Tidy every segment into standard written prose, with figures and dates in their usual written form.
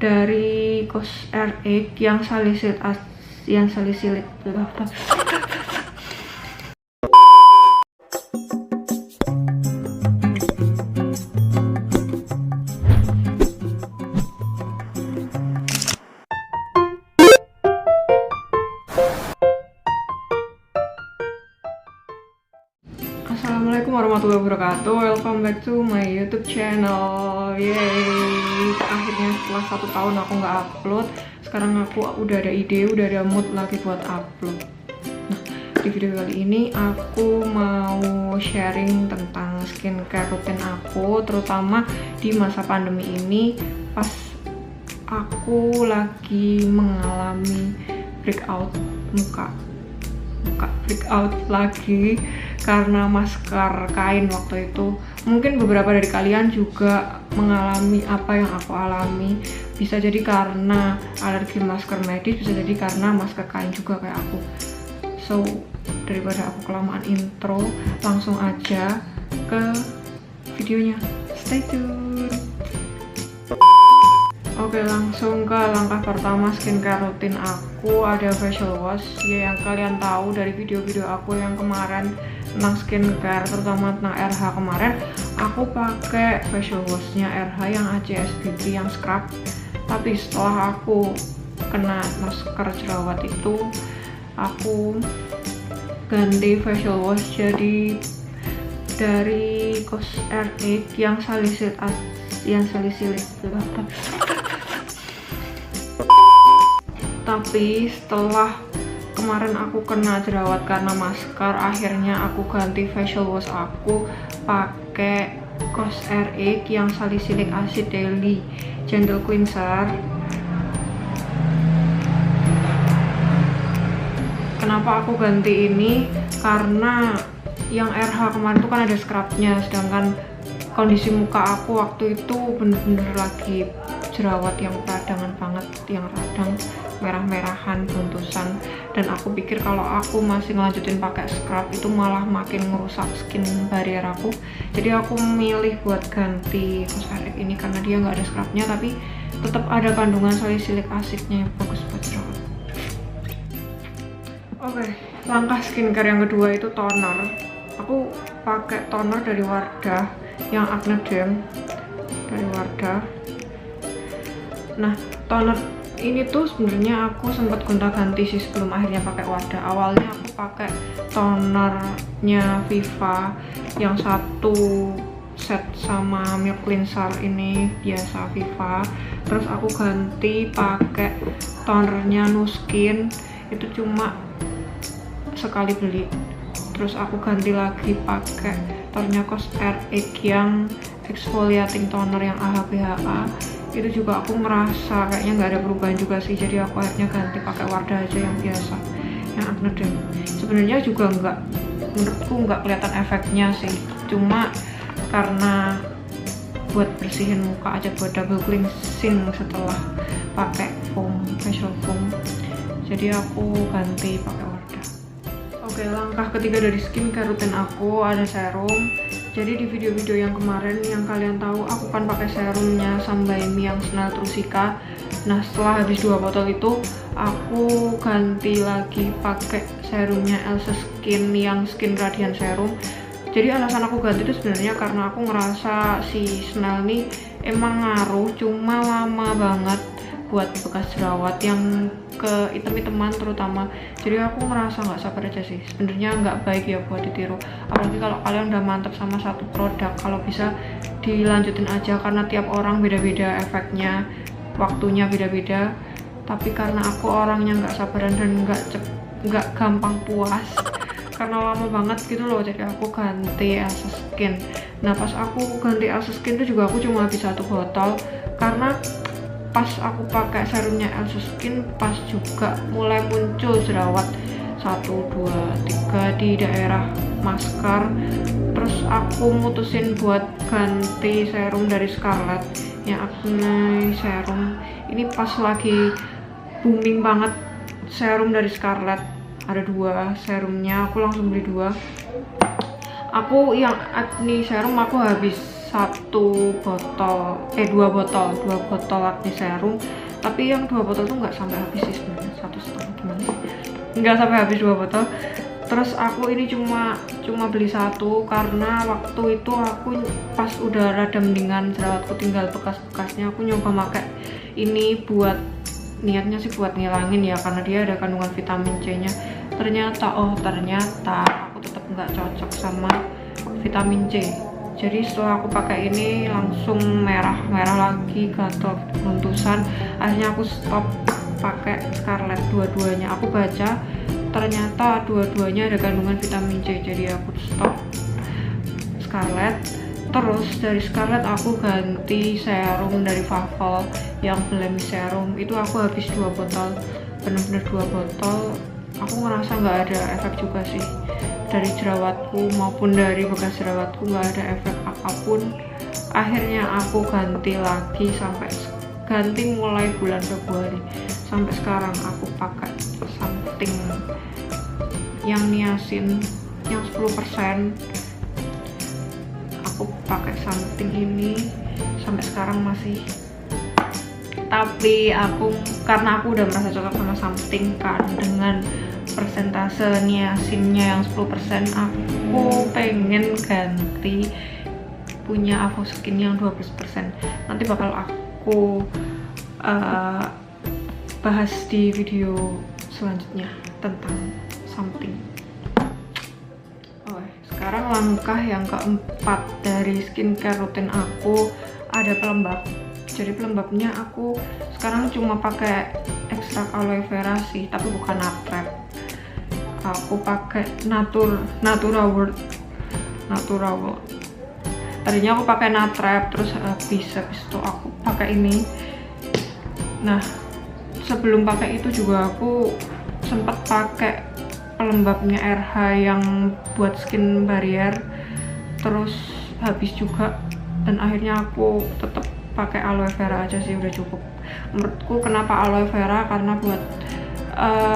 dari COSRX yang salisilit. Assalamualaikum warahmatullahi wabarakatuh. Welcome back to my YouTube channel. Yeay, akhirnya setelah 1 tahun aku nggak upload, sekarang aku udah ada ide, udah ada mood lagi buat upload. Nah, di video kali ini aku mau sharing tentang skincare rutin aku, terutama di masa pandemi ini pas aku lagi mengalami breakout muka breakout lagi karena masker kain waktu itu. Mungkin beberapa dari kalian juga mengalami apa yang aku alami. Bisa jadi karena alergi masker medis, bisa jadi karena masker kain juga kayak aku. So, daripada aku kelamaan intro, langsung aja ke videonya. Stay tune. Oke, langsung ke langkah pertama skincare rutin aku. Ada facial wash ya, yang kalian tahu dari video-video aku yang kemarin tentang skincare, terutama tentang RH kemarin. Aku pakai facial washnya RH yang ACSBB yang scrub. Tapi setelah aku kena masker jerawat itu, aku ganti facial wash jadi dari COSRX yang salisilit. Tapi setelah kemarin aku kena jerawat karena masker, akhirnya aku ganti facial wash aku pakai COSRX yang salicylic acid daily gentle cleanser. Kenapa aku ganti ini? Karena yang RH kemarin itu kan ada scrubnya, sedangkan kondisi muka aku waktu itu bener-bener lagi jerawat yang peradangan banget, yang radang merah-merahan, buntusan, dan aku pikir kalau aku masih ngelanjutin pakai scrub itu malah makin ngerusak skin barrier aku. Jadi aku milih buat ganti COSRX ini karena dia nggak ada scrubnya tapi tetap ada kandungan salicylic acidnya yang bagus buat jerawat. Oke, langkah skincare yang kedua itu toner. Aku pakai toner dari Wardah yang Acne Dem dari Wardah. Nah, toner ini tuh sebenarnya aku sempat gonta-ganti sih sebelum akhirnya pakai Wardah. Awalnya aku pakai tonernya Viva yang satu set sama milk cleanser ini biasa Viva. Terus aku ganti pakai tonernya Nu Skin, itu cuma sekali beli. Terus aku ganti lagi pakai tonernya COSRX yang exfoliating toner yang AHA/BHA. Itu juga aku merasa kayaknya nggak ada perubahan juga sih, jadi aku akhirnya ganti pakai Wardah aja yang biasa, yang Acne Dem. Sebenarnya juga menurutku nggak kelihatan efeknya sih, cuma karena buat bersihin muka aja, buat double cleansing setelah pakai facial foam, jadi aku ganti pakai Wardah. Oke, langkah ketiga dari skincare rutin aku ada serum. Jadi di video-video yang kemarin yang kalian tahu aku kan pakai serumnya Sambaimi yang Snell Trusika. Nah, setelah habis 2 botol itu aku ganti lagi pakai serumnya Elsa Skin yang Skin Radiant Serum. Jadi alasan aku ganti itu sebenarnya karena aku ngerasa si Snell nih emang ngaruh, cuma lama banget buat bekas jerawat yang ke item-iteman terutama. Jadi aku ngerasa nggak sabar aja sih, sebenarnya nggak baik ya buat ditiru, apalagi kalau kalian udah mantap sama satu produk. Kalau bisa dilanjutin aja karena tiap orang beda-beda efeknya, waktunya beda-beda. Tapi karena aku orangnya nggak sabaran dan nggak gampang puas karena lama banget gitu loh, jadi aku ganti Elsa Skin. Nah, pas aku ganti Elsa Skin itu juga aku cuma habis 1 botol karena pas aku pakai serumnya Elsa Skin pas juga mulai muncul jerawat 1, 2, 3 di daerah masker. Terus aku mutusin buat ganti serum dari Scarlett yang Acne Serum. Ini pas lagi booming banget serum dari Scarlett, ada 2 serumnya, aku langsung beli 2. Aku yang Acne Serum aku habis dua botol acne serum, tapi yang 2 botol tuh nggak sampai habis sih sebenarnya, 1,5 gimana sih, nggak sampai habis 2 botol. Terus aku ini cuma beli 1 karena waktu itu aku pas udah rada mendingan jerawatku tinggal bekas-bekasnya, aku nyoba pakai ini buat niatnya sih buat ngilangin ya, karena dia ada kandungan vitamin C nya. Ternyata aku tetap nggak cocok sama vitamin C. Jadi setelah aku pakai ini langsung merah lagi, gatal, luntusan. Akhirnya aku stop pakai Scarlett dua-duanya. Aku baca ternyata dua-duanya ada kandungan vitamin C, jadi aku stop Scarlett. Terus dari Scarlett aku ganti serum dari Favol yang Blemish Serum, itu aku habis 2 botol, bener-bener 2 botol. Aku ngerasa nggak ada efek juga sih dari jerawatku maupun dari bekas jerawatku, nggak ada efek apapun. Akhirnya aku ganti lagi mulai bulan Februari sampai sekarang aku pakai something yang niacin yang 10%. Aku pakai something ini sampai sekarang masih, tapi karena aku udah merasa cocok sama something kan dengan persentase niacinnya yang 10%, aku pengen ganti punya Avoskin yang 12%. Nanti bakal aku bahas di video selanjutnya tentang something. Sekarang langkah yang keempat dari skincare rutin aku ada pelembab. Jadi pelembabnya aku sekarang cuma pakai ekstrak aloe vera sih, tapi bukan natrap. Aku pakai Natura World. Tadinya aku pakai natrap, terus habis itu aku pakai ini. Nah, sebelum pakai itu juga aku sempat pakai pelembabnya RH yang buat skin barrier, terus habis juga, dan akhirnya aku tetap pakai aloe vera aja sih, udah cukup menurutku. Kenapa aloe vera? Karena buat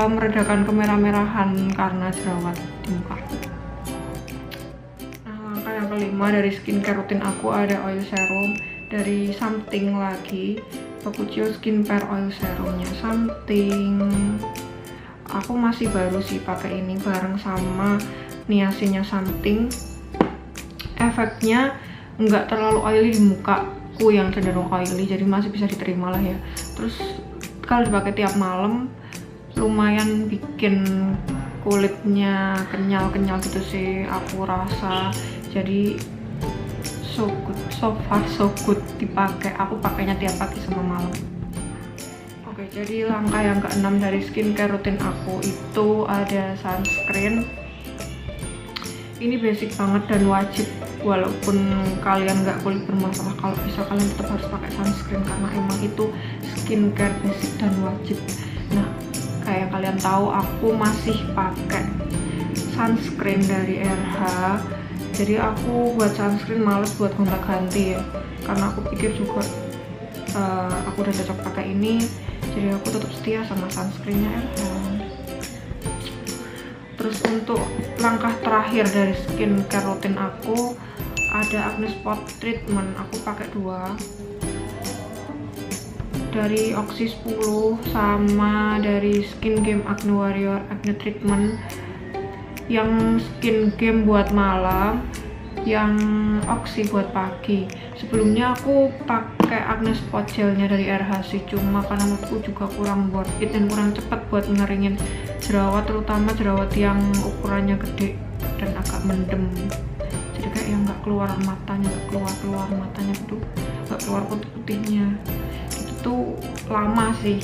meredakan kemerah-merahan karena jerawat di muka. Nah, langkah yang kelima dari skincare rutin aku ada oil serum dari something lagi, Bakuchiyo Skincare Oil Serumnya something. Aku masih baru sih pakai ini bareng sama niacinnya something. Efeknya nggak terlalu oily di mukaku yang cenderung oily, jadi masih bisa diterima lah ya. Terus kalau dipakai tiap malam lumayan bikin kulitnya kenyal gitu sih aku rasa. Jadi so far so good dipakai. Aku pakainya tiap pagi sama malam. Oke, jadi langkah yang keenam dari skincare rutin aku itu ada sunscreen. Ini basic banget dan wajib, walaupun kalian nggak kulit bermasalah, kalau bisa kalian tetap harus pakai sunscreen karena emang itu skincare basic dan wajib. Nah, kayak kalian tahu aku masih pakai sunscreen dari RH. Jadi aku buat sunscreen males buat gonta-ganti ya, karena aku pikir juga aku udah cocok pakai ini, jadi aku tetap setia sama sunscreennya RH. Terus untuk langkah terakhir dari skincare rutin aku ada acne spot treatment. Aku pakai 2 dari Oxy 10 sama dari Skin Game Acne Warrior Acne Treatment. Yang Skin Game buat malam, yang Oxy buat pagi. Sebelumnya aku pakai acne spot gelnya dari RH sih, cuma karena menurutku juga kurang worth it dan kurang cepat buat ngeringin jerawat, terutama jerawat yang ukurannya gede dan agak mendem. Jadi kayak yang nggak keluar matanya gitu, nggak keluar putih-putihnya. Itu tuh lama sih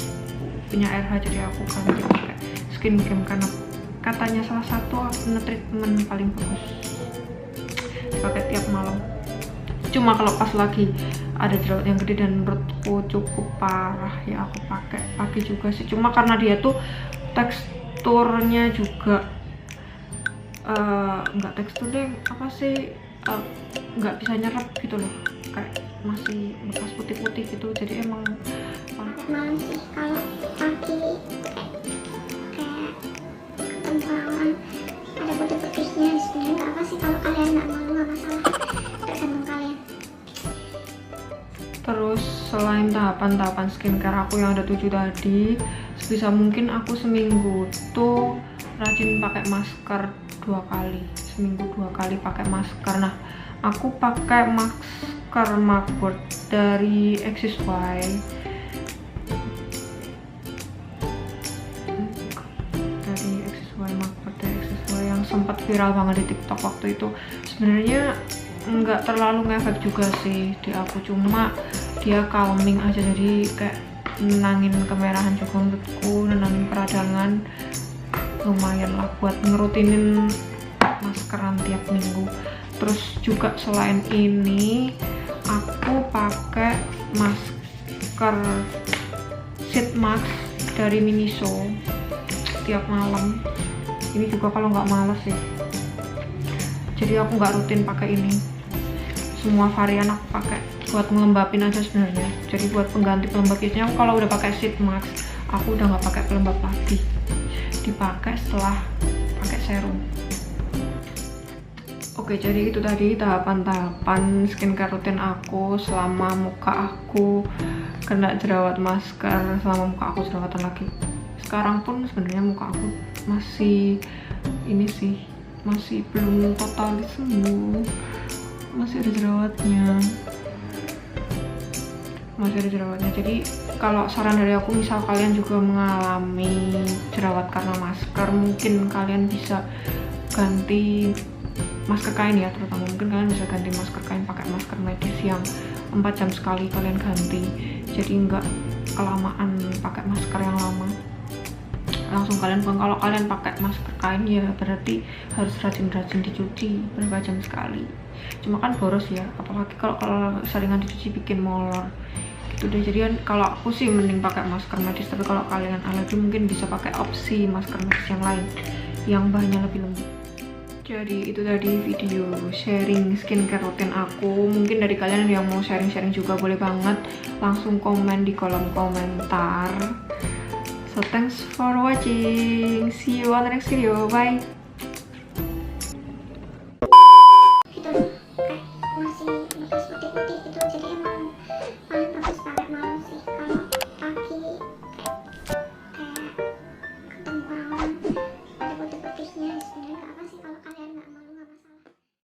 punya RH, jadi aku ganti pakai Skin Game karena katanya salah satu acne treatment paling bagus dipakai tiap malam. Cuma kalau pas lagi ada jerawat yang gede dan menurutku cukup parah ya aku pakai pagi juga sih. Cuma karena dia tuh teksturnya juga nggak tekstur deh, apa sih, nggak bisa nyerap gitu loh, kayak masih bekas putih-putih gitu. Jadi emang malam sih. Kalau pagi kayak ketemu ada putih-putihnya, sebenarnya nggak apa sih. Kalau kalian nggak malu nggak masalah, tergantung kalian. tahapan-tahapan skincare aku yang ada 7 tadi. Sebisa mungkin aku seminggu tuh rajin pakai masker 2 kali, seminggu 2 kali pakai masker. Nah, aku pakai masker Mugwort dari XSY. Yang sempat viral banget di TikTok waktu itu. Sebenarnya nggak terlalu ngefek juga sih di aku, cuma dia calming aja, jadi kayak nenangin kemerahan juga menurutku, nenangin peradangan. Lumayan lah buat ngerutinin maskeran tiap minggu. Terus juga selain ini aku pakai masker sheet mask dari Miniso tiap malam. Ini juga kalau nggak males sih, jadi aku nggak rutin pakai ini. Semua varian aku pakai buat ngelembapin aja sebenarnya, jadi buat pengganti pelembab. Biasanya aku kalau udah pakai sheet mask, aku udah nggak pakai pelembab lagi, dipakai setelah pakai serum. Oke, jadi itu tadi tahapan-tahapan skincare rutin aku selama muka aku kena jerawat masker, selama muka aku jerawatan lagi. Sekarang pun sebenarnya muka aku masih ini sih, masih belum total sembuh, masih ada jerawatnya. Jadi kalau saran dari aku, misal kalian juga mengalami jerawat karena masker, mungkin kalian bisa ganti masker kain ya, terutama mungkin kalian bisa ganti masker kain pakai masker medis yang 4 jam sekali kalian ganti, jadi nggak kelamaan pakai masker yang lama, langsung kalian buang. Kalau kalian pakai masker kain ya berarti harus rajin-rajin dicuci berapa jam sekali, cuma kan boros ya, apalagi kalau seringan dicuci bikin molor gitu deh. Jadi kan kalau aku sih mending pakai masker medis, tapi kalau kalian alergi mungkin bisa pakai opsi masker medis yang lain yang bahannya lebih lembut. Jadi itu tadi video sharing skincare rutin aku. Mungkin dari kalian yang mau sharing-sharing juga boleh banget langsung komen di kolom komentar. So thanks for watching, see you on the next video, bye. Gitu, kayak masih bekas putih-putih gitu.